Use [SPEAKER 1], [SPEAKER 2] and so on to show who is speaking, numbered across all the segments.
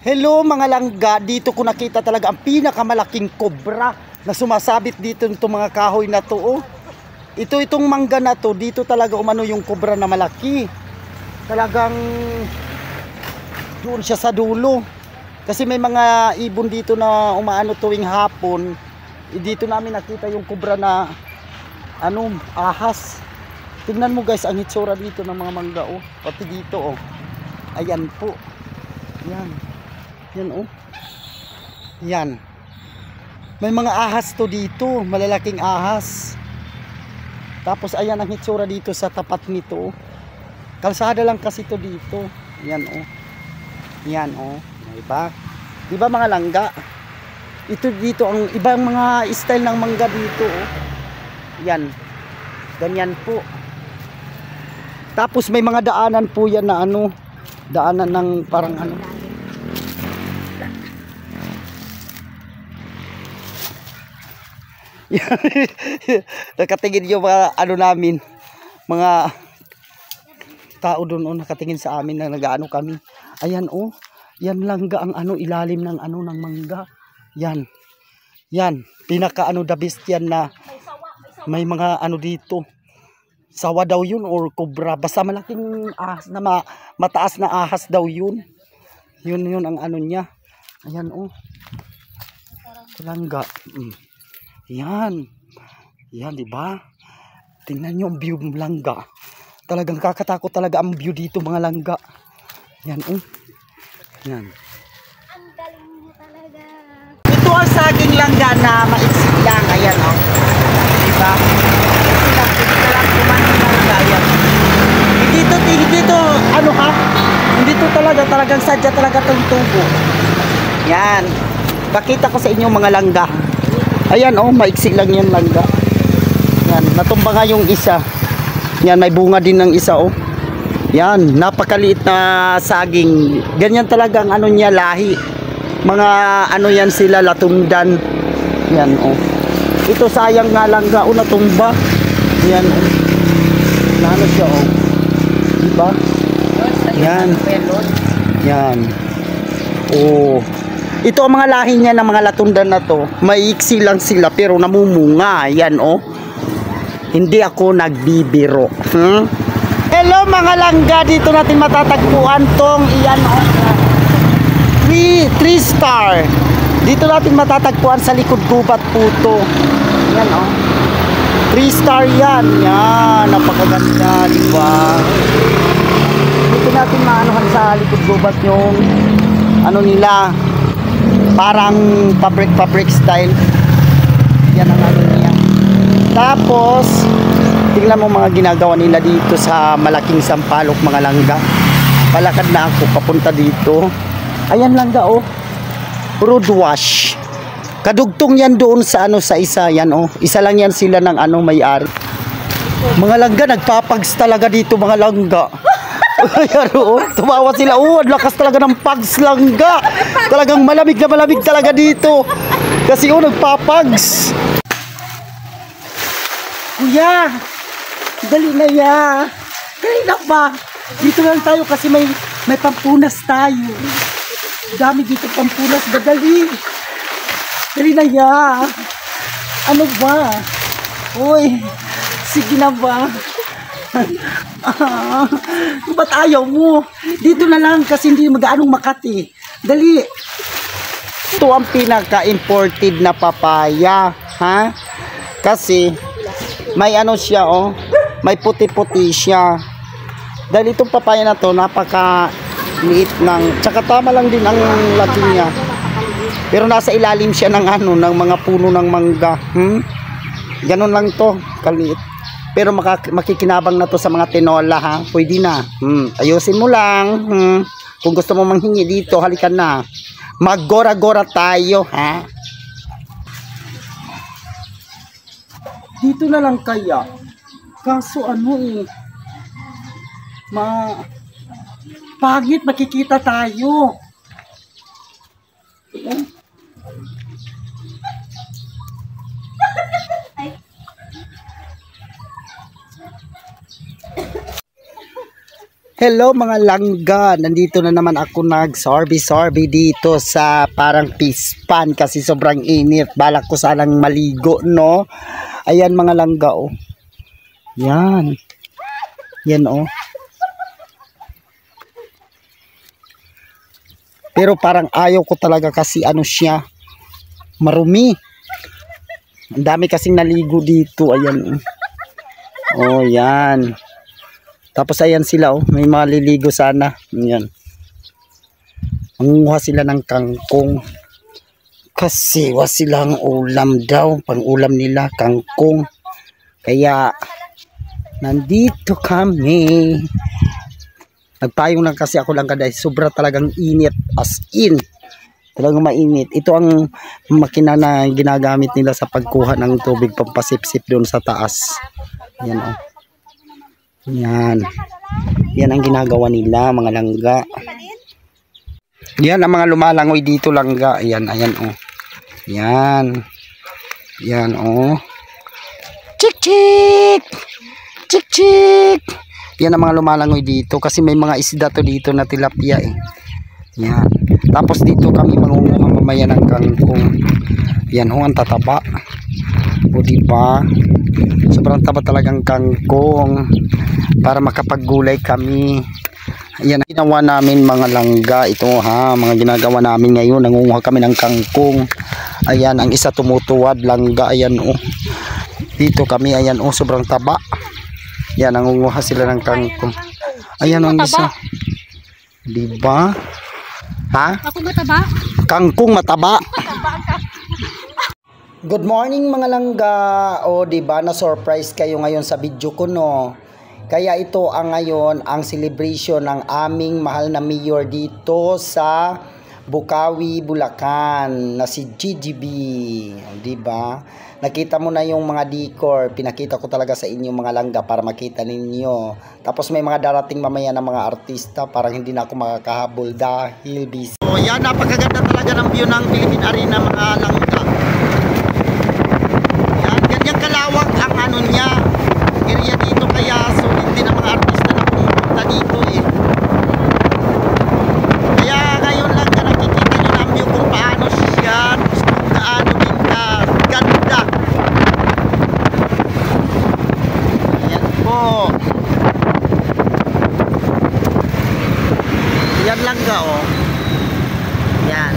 [SPEAKER 1] Hello mga langga, dito ko nakita talaga ang pinakamalaking kobra na sumasabit dito nitong mga kahoy na to. Oh. Itong mangga na to, dito talaga umano yung kobra na malaki. Talagang doon siya sa dulo. Kasi may mga ibon dito na umaano tuwing hapon. Dito namin nakita yung kobra na ahas. Tingnan mo guys, ang hitsura dito ng mga mangga oh. Pati dito oh. Ayan po. Yan. Yan oh. Yan. May mga ahas to dito, malalaking ahas. Tapos ayan ang hitsura dito sa tapat nito. Kalsada lang kasi to dito. Yan oh. Yan oh. Diba? Diba mga langga? Ito dito ang ibang mga style ng mangga dito oh. Yan. Ganyan po. Tapos may mga daanan po yan na daanan ng parang nakatingin yung mga namin, mga tao doon oh, nakatingin sa amin na nag-aano kami. Ayan oh, yan langga ang ilalim ng ng mangga. Yan. Yan, pinaka the best yan na may mga dito. Sawa daw yun or kobra, basta malaking ahas na mataas na ahas daw yun. Yun ang niya. Ayan oh. Langga. Yan. Yan, di ba? Tingnan niyo ang view ng langga. Talagang kakatakot talaga ang view dito mga langga. Yan, oh. Yan.
[SPEAKER 2] Ang galing mo talaga.
[SPEAKER 1] Ito ang saging langga na maiksi lang. Ayan, oh. Di ba? Hindi to hindi to talagang sadya talaga itong tubo. Yan. Pakita ko sa inyo mga langga. Ayan oh, maiksi lang yan langga. Yan, natumba nga yung isa. Yan, may bunga din ng isa oh. Yan, napakaliit na saging. Ganyan talaga ang niya lahi. Mga yan sila, latundan. Yan oh. Ito sayang nga langga oh, natumba. Yan oh. Nano siya oh. Diba? Yan. Yan. Oh. Ito ang mga lahi niya ng mga latundan na to. Maiksi lang sila pero namumunga. Yan oh. Hindi ako nagbibiro. Hello mga langga. Dito natin matatagpuan tong iyan oh. 3 star. Dito natin matatagpuan sa likod gubat puto. Yan oh. 3 star yan. Yan. Napakaganda. Diba? Dito natin maanohan sa likod gubat yung nila. Parang fabric style. Yan ang niya. Tapos tingnan mo mga ginagawa nila dito sa malaking sampalok mga langga. Palakad na ako papunta dito. Ayan langga oh. Road wash. Kadugtong yan doon sa sa isa yan oh. Isa lang yan sila ng may-ari. Mga langga nagpapags talaga dito mga langga. Ayan oh, tumawa sila. Oh, ang lakas talaga ng pags langga. Talagang malamig na malamig talaga dito. Kasi nagpapags. Kuya, dali na ya. Dali na ba? Dito lang tayo kasi may pampunas tayo. Dami dito pampunas. Dali. Dali na ya. Ano ba? Uy, sige na ba? Ba't ayaw mo? Dito na lang kasi hindi mag-aanong Makati. Dali. Ito ang pinaka-imported na papaya, ha? Kasi may siya oh. May puti-puti siya. Dahil itong papaya na to napaka-liit ng, tsaka tama lang din ang laki niya. Pero nasa ilalim siya ng ng mga puno ng mangga. Ganun lang to, kaliit. Pero makikinabang na to sa mga tinola ha. Pwede na. Ayusin mo lang. Kung gusto mo manghingi dito, halikan na. Maggora-gora tayo ha. Dito na lang kaya. Kaso pangit makikita tayo. Hello mga langga, nandito na naman ako nag-sorby dito sa parang pispan kasi sobrang init. Balak ko sanang maligo, no? Ayan mga langga, oh. Yan. Yan, oh. Pero parang ayaw ko talaga kasi ano siya, marumi. Ang dami kasing naligo dito, ayan. Oh, yan. Tapos ayan sila, oh, may maliligo sana. Ayan. Mangunguha sila ng kangkong. Kasi was silang ulam daw. Pang-ulam nila, kangkong. Kaya, nandito kami. Nagpayong lang kasi ako lang kada. Sobra talagang init. As in. Talagang mainit. Ito ang makina na ginagamit nila sa pagkuha ng tubig pampasipsip doon sa taas. Ayan, oh. Yan. Yan ang ginagawa nila mga langga. Yan ang mga lumalangoy dito langga. Ayan, ayan oh. Yan. Yan oh. Chik chik. Chik chik. Yan ang mga lumalangoy dito kasi may mga isda to dito na tilapia eh. Yan. Tapos dito kami mangunguha mamaya ng kangkong. Yan oh, ang tataba. O diba? Sobrang taba talagang kangkong para makapaggulay kami. Ayan ang ginawa namin mga langga. Ito ha, mga ginagawa namin ngayon. Nangunguha kami ng kangkong. Ayan, ang isa tumutuwad langga. Ayan oh. Dito kami, ayan oh, sobrang taba. Ayan, nangunguha sila ng kangkong. Ayan ang isa. Diba? Ha?
[SPEAKER 2] Ako mataba?
[SPEAKER 1] Kangkong mataba. Good morning mga langga. O diba na surprise kayo ngayon sa video ko, no? Kaya ito ang ngayon ang celebration ng aming mahal na mayor dito sa Bukawi, Bulacan na si GGB. Diba? Nakita mo na yung mga decor. Pinakita ko talaga sa inyo mga langga para makita ninyo. Tapos may mga darating mamaya na mga artista. Parang hindi na ako makakahabol dahil busy. So yan, napakaganda talaga ng view ng Philippine Arena mga langga. Yan, ganyan kalawak ang ano niya. Area dito kaya sulit din ang mga artista na pumunta dito eh. Kaya ngayon lang na nakikita nyo ng view kung paano siya, kung gaano din ka ganda. Ayan po. Yan lang ga oh. Yan.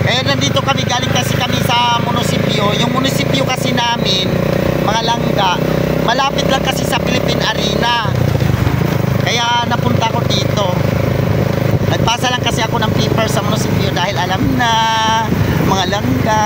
[SPEAKER 1] Kaya nandito kami, galing kasi kami sa munisipyo. Yung munisipyo kasi namin, mga langga, malapit lang kasi sa Philippine Arena. Kaya napunta ko dito. Nagpasa lang kasi ako ng paper sa munisipyo dahil alam na, mga langga,